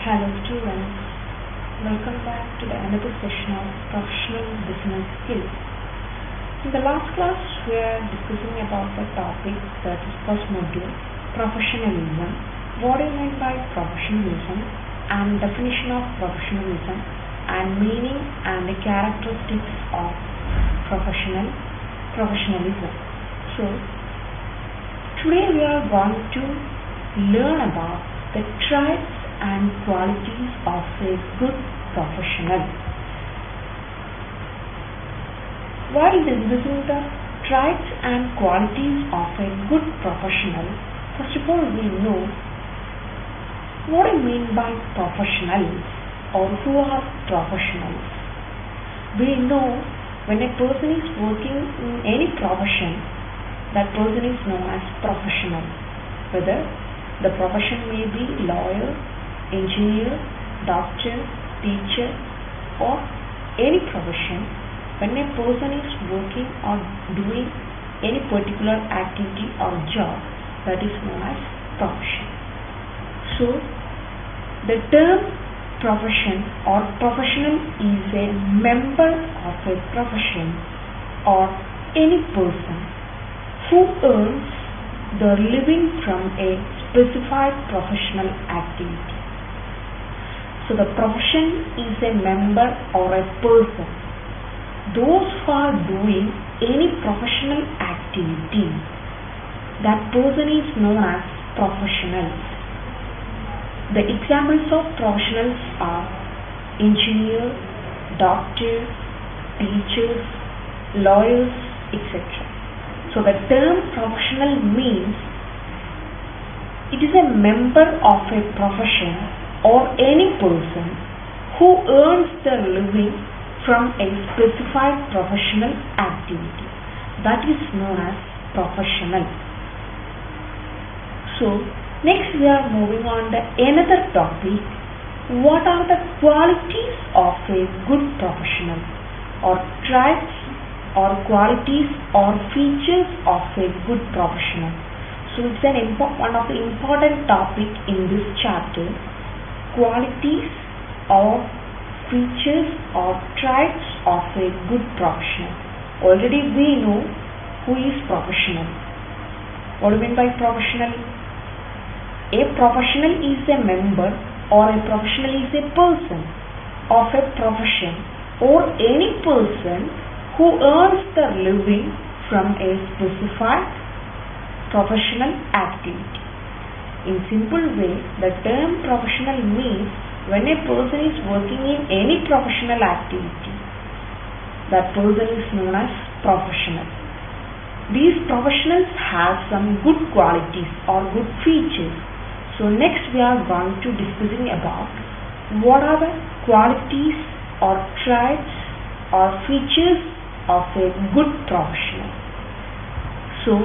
Hello students, welcome back to the another session of professional business skills. In the last class we are discussing about the topic that is first module, professionalism. What do you mean by professionalism and definition of professionalism and meaning and the characteristics of professionalism. So today we are going to learn about the traits and qualities of a good professional. While discussing the traits and qualities of a good professional, first of all we know what I mean by professionals or who are professionals. We know when a person is working in any profession, that person is known as professional. Whether the profession may be lawyer, engineer, doctor, teacher, or any profession. When a person is working or doing any particular activity or job, that is known as profession. So the term profession or professional is a member of a profession or any person who earns the living from a specified professional activity. So the profession is a member or a person. Those who are doing any professional activity, that person is known as professionals. The examples of professionals are engineer, doctor, teachers, lawyers, etc. So the term professional means it is a member of a profession or any person who earns the living from a specified professional activity. That is known as professional. So next we are moving on to another topic. What are the qualities of a good professional, or traits or qualities or features of a good professional? So it's one of the important topic in this chapter. Qualities or features or traits of a good professional. Already we know who is professional. What do you mean by professional? A professional is a member or a professional is a person of a profession or any person who earns the living from a specified professional activity. In simple way, the term professional means when a person is working in any professional activity, that person is known as professional. These professionals have some good qualities or good features. So next we are going to discussing about what are the qualities or traits or features of a good professional. So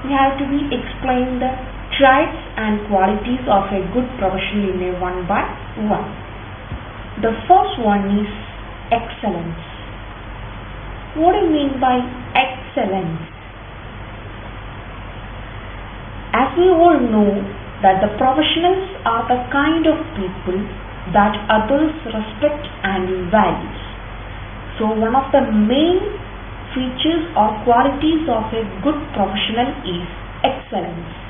we have to be explain the traits and qualities of a good professional in a one by one. The first one is excellence. What do you mean by excellence? As we all know that the professionals are the kind of people that others respect and value. So one of the main features or qualities of a good professional is excellence.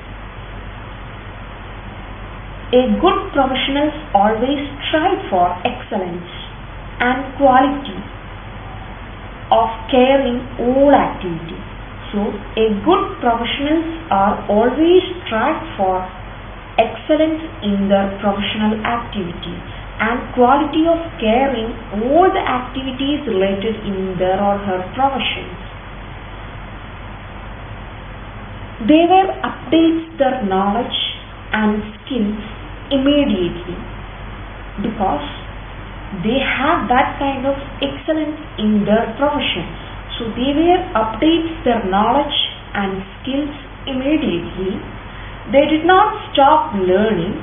A good professional always strive for excellence and quality of caring all activities. So a good professionals are always strive for excellence in their professional activity and quality of caring all the activities related in their or her professions. They will update their knowledge and skills immediately because they have that kind of excellence in their profession. So they will update their knowledge and skills immediately. They did not stop learning,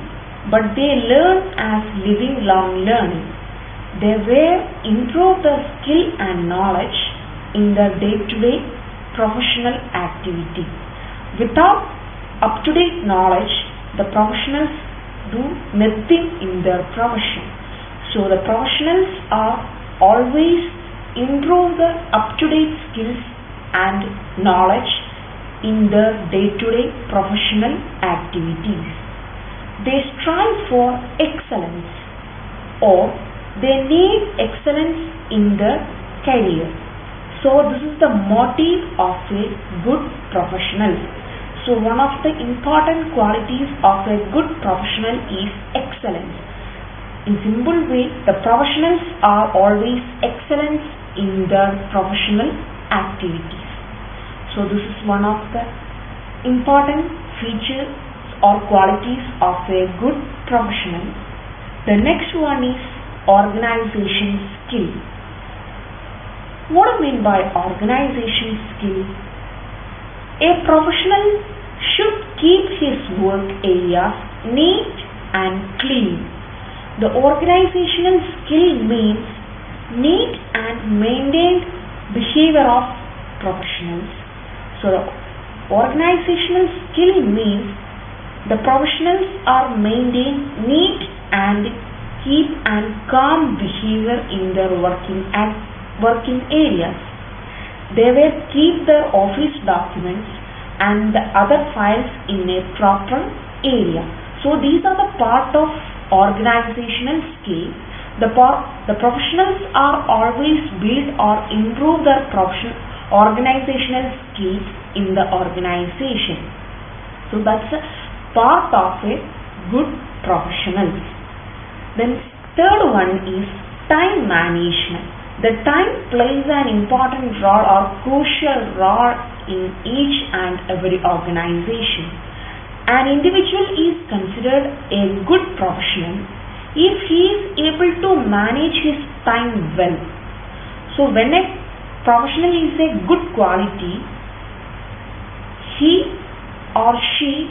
but they learn as living long learning. They will improve their skill and knowledge in their day-to-day professional activity. Without up-to-date knowledge, the professionals do nothing in their profession. So the professionals are always improve the up-to-date skills and knowledge in their day-to-day professional activities. They strive for excellence, or they need excellence in their career. So this is the motive of a good professional. So one of the important qualities of a good professional is excellence. In simple way, the professionals are always excellent in their professional activities. So this is one of the important features or qualities of a good professional. The next one is organization skill. What do I mean by organization skill? A professional should keep his work areas neat and clean. The organizational skill means neat and maintained behavior of professionals. So the organizational skill means the professionals are maintain neat and keep and calm behavior in their working areas. They will keep their office documents and the other files in a proper area. So these are the part of organizational skill. The professionals are always build or improve their organizational skills in the organization. So that's a part of a good professional. Then third one is time management. The time plays an important role or crucial role in each and every organization. An individual is considered a good professional if he is able to manage his time well. So when a professional is a good quality, he or she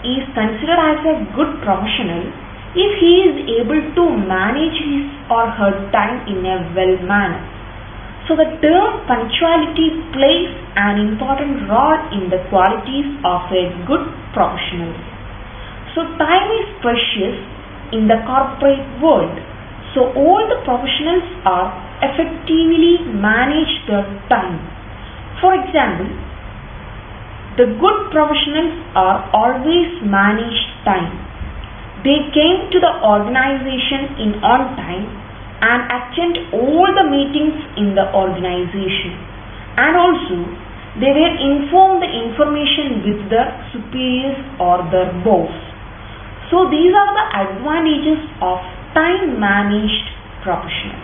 is considered as a good professional if he is able to manage his or her time in a well manner. So the term punctuality plays an important role in the qualities of a good professional. So time is precious in the corporate world. So all the professionals are effectively manage their time. For example, the good professionals are always manage time. They came to the organization on time and attend all the meetings in the organization, and also they were informed the information with their superiors or their boss. So these are the advantages of time managed professional.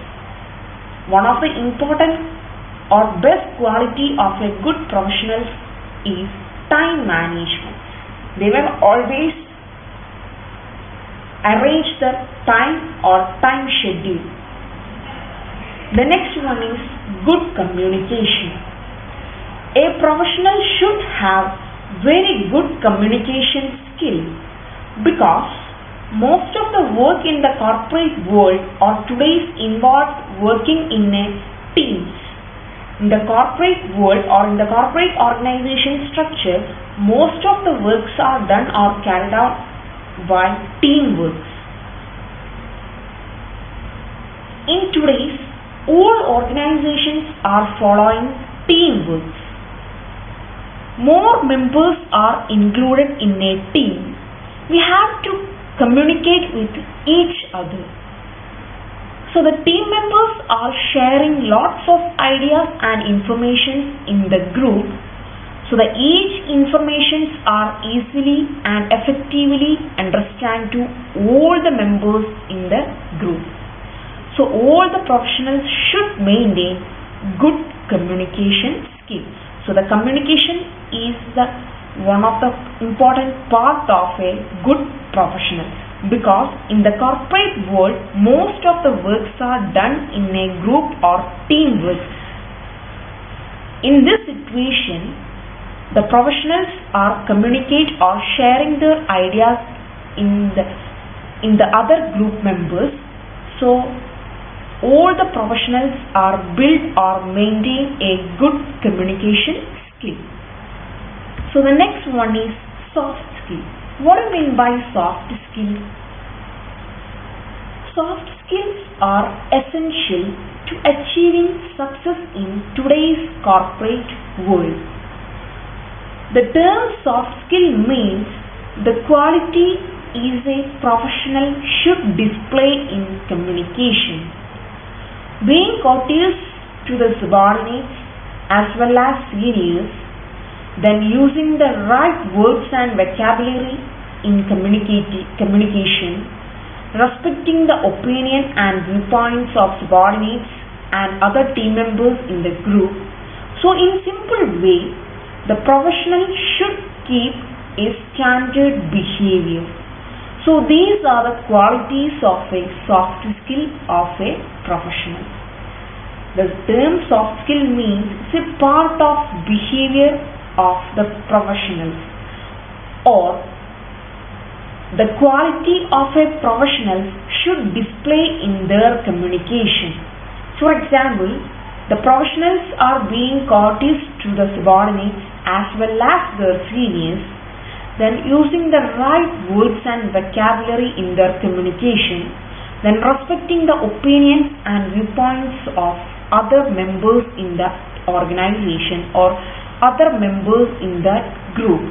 One of the important or best quality of a good professional is time management. They were always arrange the time or time schedule. The next one is good communication. A professional should have very good communication skill, because most of the work in the corporate world or today's involved working in a teams. In the corporate world or in the corporate organization structure, most of the works are done or carried out by teamwork. In today's, all organizations are following teamwork. More members are included in a team. We have to communicate with each other. So the team members are sharing lots of ideas and information in the group. So the each informations are easily and effectively understand to all the members in the group. So all the professionals should maintain good communication skills. So the communication is the one of the important part of a good professional, because in the corporate world most of the works are done in a group or teamwork. In this situation, the professionals are communicate or sharing their ideas in the other group members. So all the professionals are build or maintain a good communication skill. So the next one is soft skill. What do you mean by soft skill? soft skills are essential to achieving success in today's corporate world? The term soft skill means the quality is a professional should display in communication. Being courteous to the subordinates as well as seniors, then using the right words and vocabulary in communication, respecting the opinion and viewpoints of subordinates and other team members in the group. So in simple way, the professional should keep a standard behavior. So these are the qualities of a soft skill of a professional. The term soft skill means it's a part of behavior of the professionals, or the quality of a professional should display in their communication. For example, the professionals are being courteous to the subordinates as well as their seniors, then using the right words and vocabulary in their communication, then respecting the opinions and viewpoints of other members in the organization or other members in that group.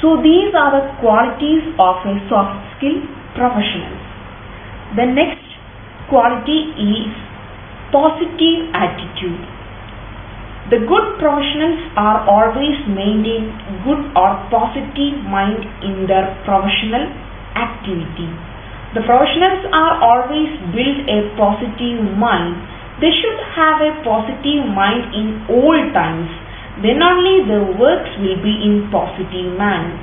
So these are the qualities of a soft skill professional. The next quality is positive attitude. The good professionals are always maintain good or positive mind in their professional activity. The professionals are always build a positive mind. They should have a positive mind in all times. Then only the works will be in positive manner.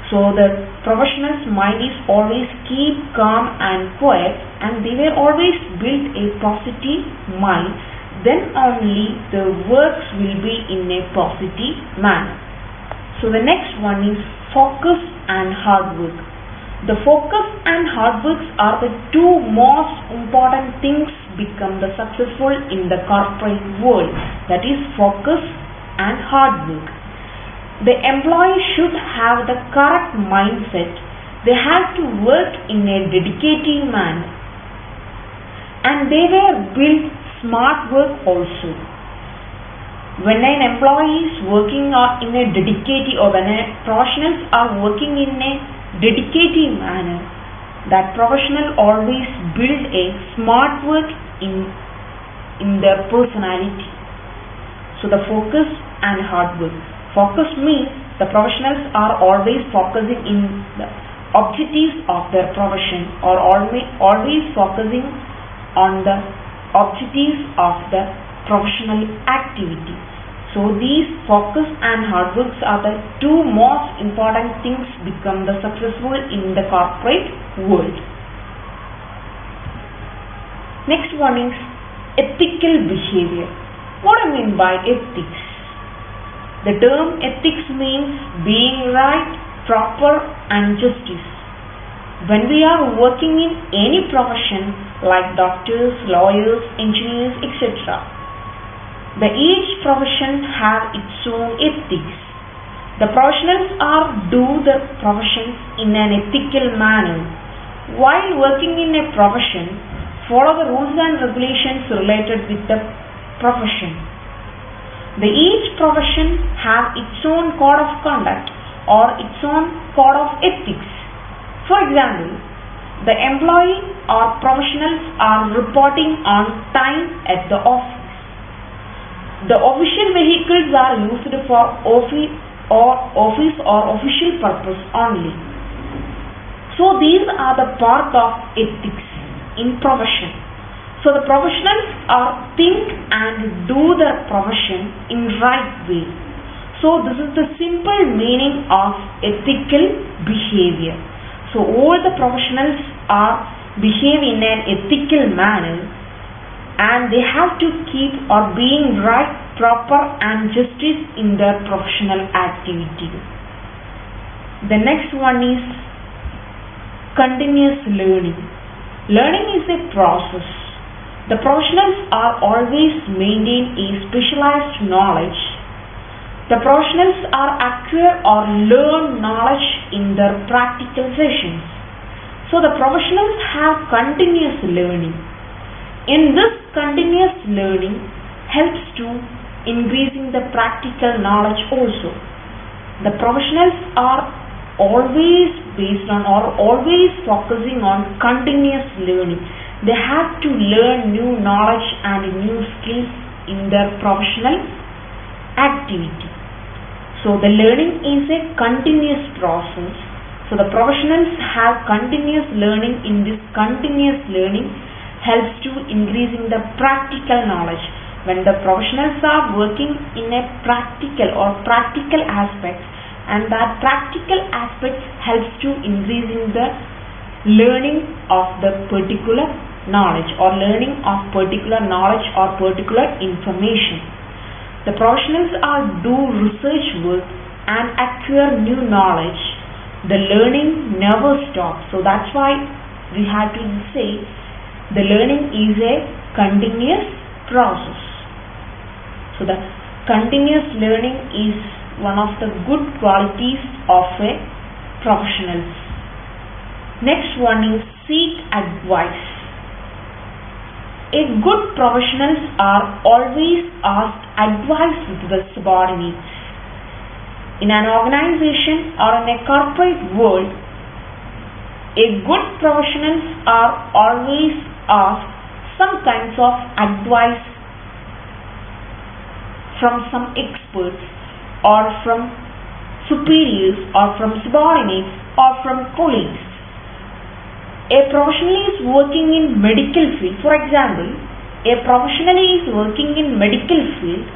So the professional's mind is always keep calm and quiet, and they were always build a positive mind. Then only the works will be in a positive manner. So the next one is focus and hard work. The focus and hard works are the two most important things become the successful in the corporate world. That is focus and hard work. The employee should have the correct mindset. They have to work in a dedicated manner, and they were built smart work also. When an employee is working in a dedicated, or when professionals are working in a dedicated manner, that professional always build a smart work in their personality. So the focus and hard work. Focus means the professionals are always focusing in the objectives of their profession, or always focusing on the objectives of the professional activity. So these focus and hard works are the two most important things become the successful in the corporate world. Next one is ethical behavior. What I mean by ethics? The term ethics means being right, proper and justice. When we are working in any profession like doctors, lawyers, engineers, etc., each profession have its own ethics. The professionals are do the professions in an ethical manner. While working in a profession, follow the rules and regulations related with the profession. Each profession have its own code of conduct or its own code of ethics. For example, the employee or professionals are reporting on time at the office. The official vehicles are used for office or official purpose only. So these are the part of ethics in profession. So the professionals are think and do their profession in right way. So this is the simple meaning of ethical behavior. So all the professionals are behave in an ethical manner, and they have to keep or being right, proper and justice in their professional activity. The next one is continuous learning. Learning is a process. The professionals are always maintain a specialized knowledge. The professionals are acquire or learn knowledge in their practical sessions. So the professionals have continuous learning. In this continuous learning helps to increasing the practical knowledge also. The professionals are always based on or always focusing on continuous learning. They have to learn new knowledge and new skills in their professional activity. So the learning is a continuous process. So the professionals have continuous learning. In this continuous learning helps to increasing the practical knowledge. When the professionals are working in a practical aspect, and that practical aspect helps to increasing the learning of the particular knowledge or learning of particular knowledge or particular information. The professionals are do research work and acquire new knowledge. The learning never stops. So that's why we have to say the learning is a continuous process. So the continuous learning is one of the good qualities of a professional. Next one is seek advice. A good professionals are always asked advice with the subordinates. In an organization or in a corporate world, a good professionals are always asked some kinds of advice from some experts or from superiors or from subordinates or from colleagues. A professional is working in medical field. For example, a professional is working in medical field.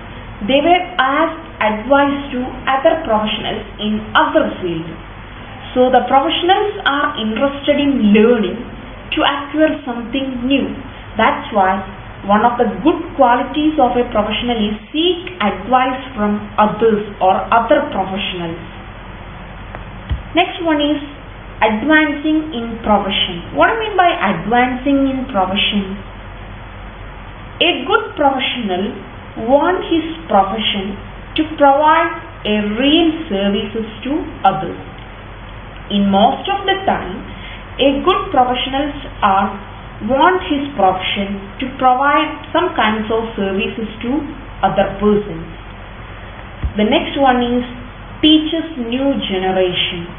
They were asked advice to other professionals in other fields. So the professionals are interested in learning to acquire something new. That's why one of the good qualities of a professional is seek advice from others or other professionals. Next one is advancing in profession. What do I mean by advancing in profession? A good professional wants his profession to provide a real services to others. In most of the time, a good professionals want his profession to provide some kinds of services to other persons. The next one is teaches new generation.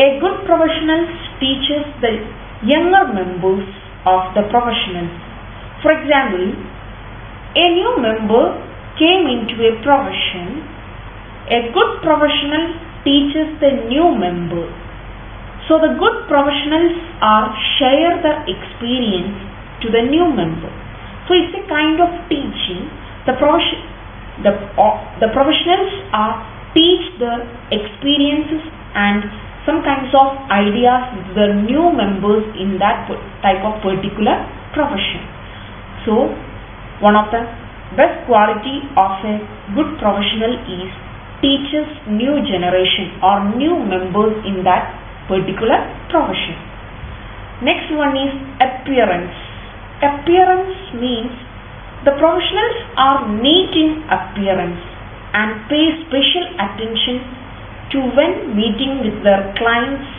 A good professional teaches the younger members of the professionals. For example, a new member came into a profession. A good professional teaches the new member. So the good professionals share their experience to the new member. So it's a kind of teaching. The professionals teach their experiences and some kinds of ideas to the new members in that type of particular profession. So one of the best quality of a good professional is teaches new generation or new members in that particular profession. Next one is appearance. Appearance means the professionals are neat in appearance and pay special attention to when meeting with their clients,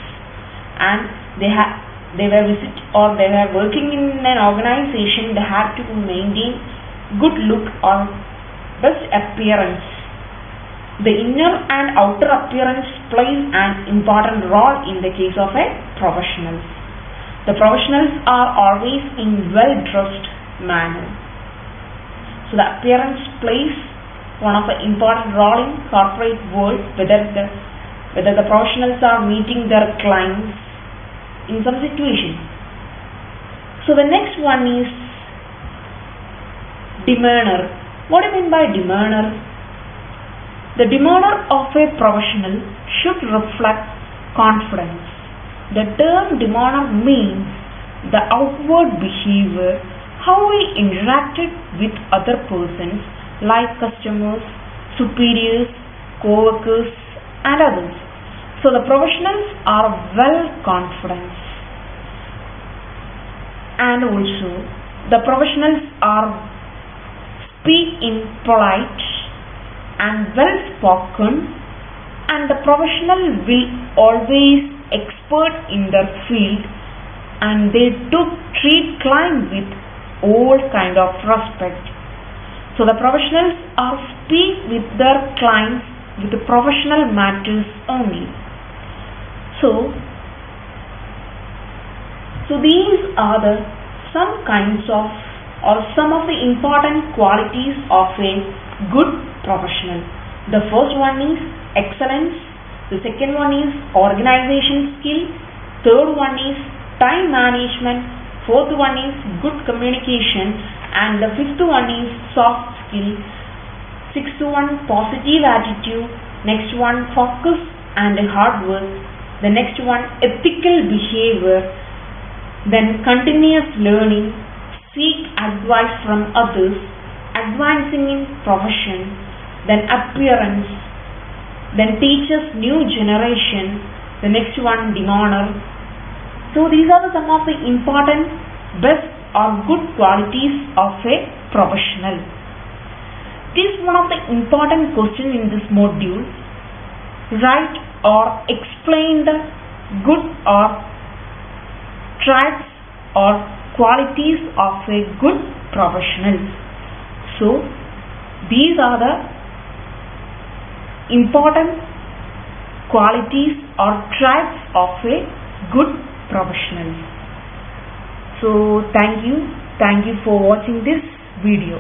and they were visit or they were working in an organization. They have to maintain good look or best appearance. The inner and outer appearance plays an important role in the case of a professional. The professionals are always in well-dressed manner. So the appearance plays one of the important role in corporate world, whether the professionals are meeting their clients in some situation. So the next one is demeanor. What do I mean by demeanor? The demeanor of a professional should reflect confidence. The term demeanor means the outward behavior, how we interacted with other persons like customers, superiors, co-workers and others. So the professionals are well confident, and also the professionals are speak in polite and well spoken, and the professional will always expert in their field and they treat client with all kind of respect. So the professionals are speak with their clients with the professional matters only. So these are the some kinds of or some of the important qualities of a good professional. The first one is excellence, the second one is organization skill, third one is time management, fourth one is good communication, and the fifth one is soft skill, sixth one positive attitude, next one focus and hard work, the next one ethical behavior, then continuous learning, seek advice from others, advancing in profession, then appearance, then teaches new generation, the next one demeanor. So these are some of the important best or good qualities of a professional. This is one of the important questions in this module. Write or explain the good or traits or qualities of a good professional. So these are the important qualities or traits of a good professional. So thank you for watching this video.